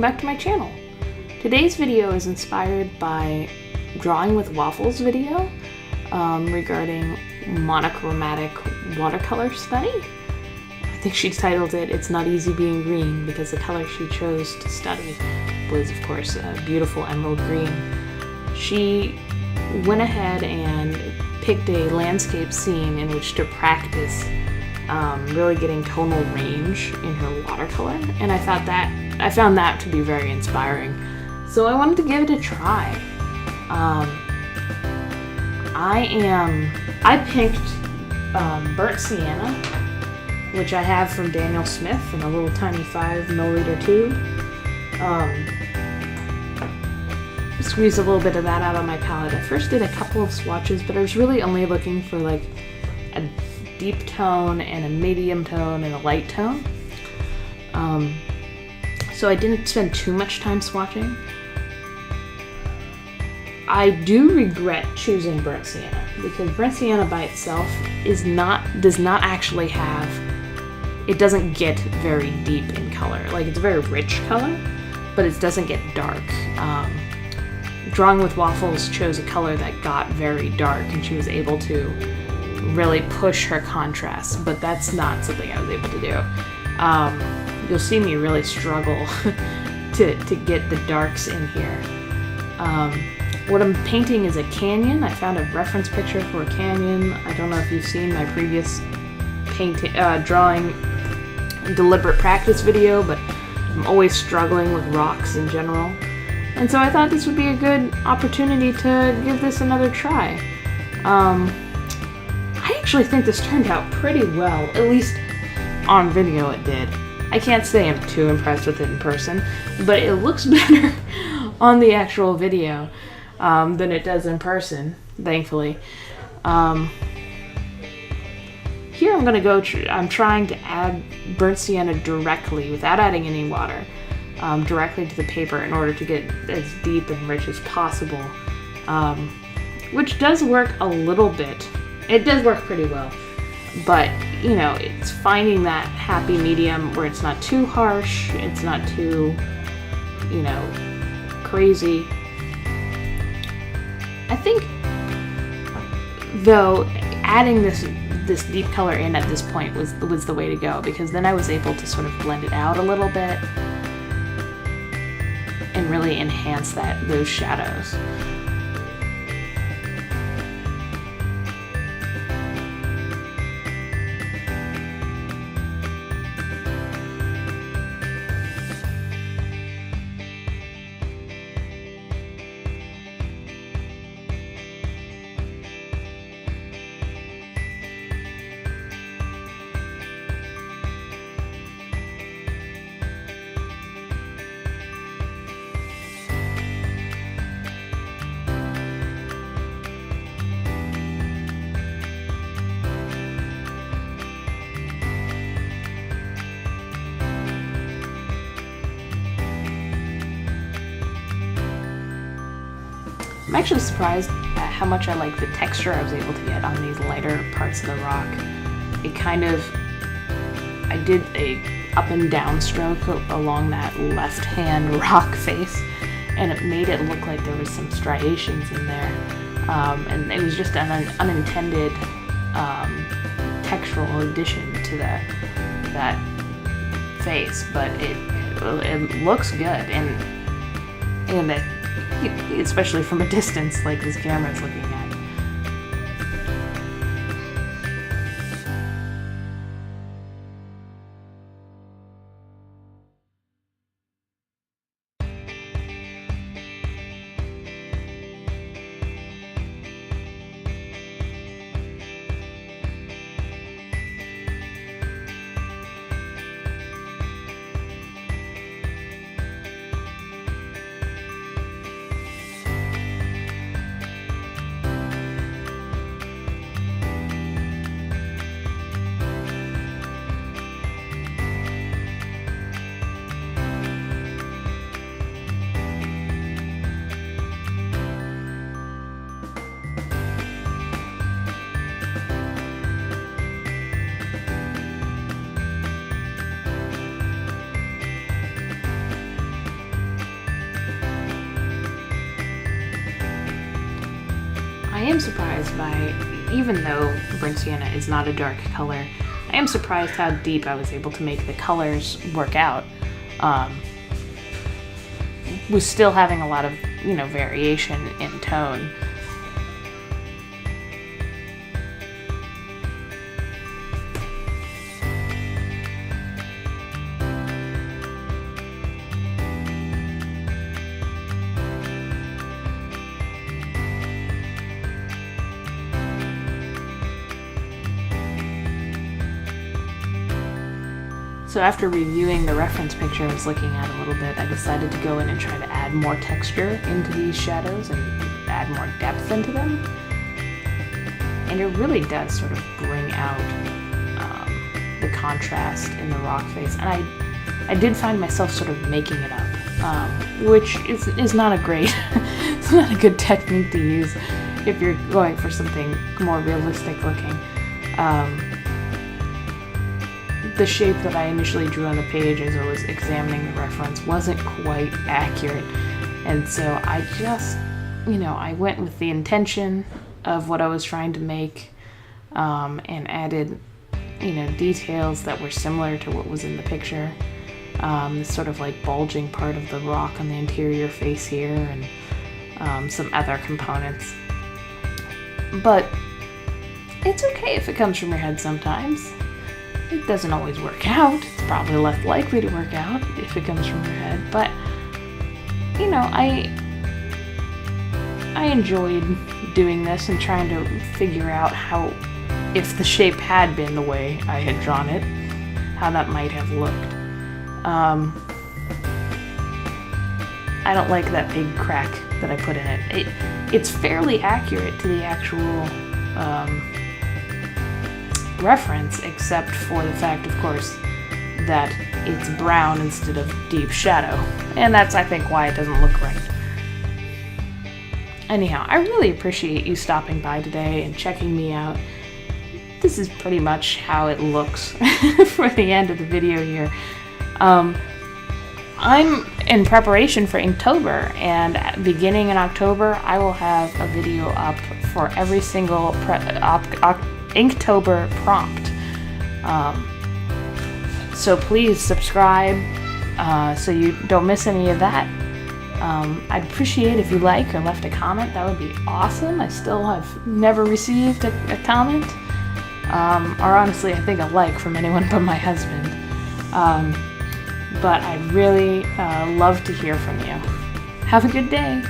back to my channel. Today's video is inspired by Drawing with Waffles video regarding monochromatic watercolor study. I think she titled it, "It's Not Easy Being Green," because the color she chose to study was, of course, a beautiful emerald green. She went ahead and picked a landscape scene in which to practice really getting tonal range in her watercolor, and I found that to be very inspiring. So I wanted to give it a try. I picked Burnt Sienna, which I have from Daniel Smith in a little tiny 5ml tube. Squeezed a little bit of that out on my palette. I first did a couple of swatches, but I was really only looking for like a deep tone and a medium tone and a light tone. So I didn't spend too much time swatching. I do regret choosing Burnt Sienna because Burnt Sienna by itself does not actually have, it doesn't get very deep in color. Like, it's a very rich color, but it doesn't get dark. Drawing with Waffles chose a color that got very dark, and she was able to really push her contrast, but that's not something I was able to do. You'll see me really struggle to get the darks in here. What I'm painting is a canyon. I found a reference picture for a canyon. I don't know if you've seen my previous drawing deliberate practice video, but I'm always struggling with rocks in general. And so I thought this would be a good opportunity to give this another try. I actually think this turned out pretty well, at least on video it did. I can't say I'm too impressed with it in person, but it looks better on the actual video than it does in person, thankfully. Here I'm trying to add Burnt Sienna directly, without adding any water, directly to the paper in order to get as deep and rich as possible, which does work a little bit. It does work pretty well, but you know, it's finding that happy medium where it's not too harsh, it's not too, you know, crazy. I think, though, adding this deep color in at this point was the way to go, because then I was able to sort of blend it out a little bit and really enhance those shadows. I'm actually surprised at how much I like the texture I was able to get on these lighter parts of the rock. I did a up and down stroke along that left hand rock face, and it made it look like there was some striations in there. And it was just an unintended textural addition to that face, but it looks good, and especially from a distance like this camera is looking at. I am surprised by, even though Burnt Sienna is not a dark color, I am surprised how deep I was able to make the colors work out. Was still having a lot of, variation in tone. So after reviewing the reference picture I was looking at a little bit, I decided to go in and try to add more texture into these shadows and add more depth into them. And it really does sort of bring out the contrast in the rock face. And I did find myself sort of making it up, which is not a great, it's not a good technique to use if you're going for something more realistic looking. The shape that I initially drew on the page as I was examining the reference wasn't quite accurate, and so I just, I went with the intention of what I was trying to make, and added, details that were similar to what was in the picture. This sort of like bulging part of the rock on the interior face here, and some other components. But it's okay if it comes from your head sometimes. It doesn't always work out. It's probably less likely to work out if it comes from your head. But, I enjoyed doing this and trying to figure out how, if the shape had been the way I had drawn it, how that might have looked. I don't like that big crack that I put in it. It's fairly accurate to the actual reference, except for the fact, of course, that it's brown instead of deep shadow. And that's, I think, why it doesn't look right. Anyhow, I really appreciate you stopping by today and checking me out. This is pretty much how it looks for the end of the video here. I'm in preparation for Inktober, and beginning in October, I will have a video up for every single Inktober prompt. So please subscribe so you don't miss any of that. I'd appreciate if you like or left a comment. That would be awesome. I still have never received a comment. Or honestly, I think a like from anyone but my husband. But I'd really love to hear from you. Have a good day.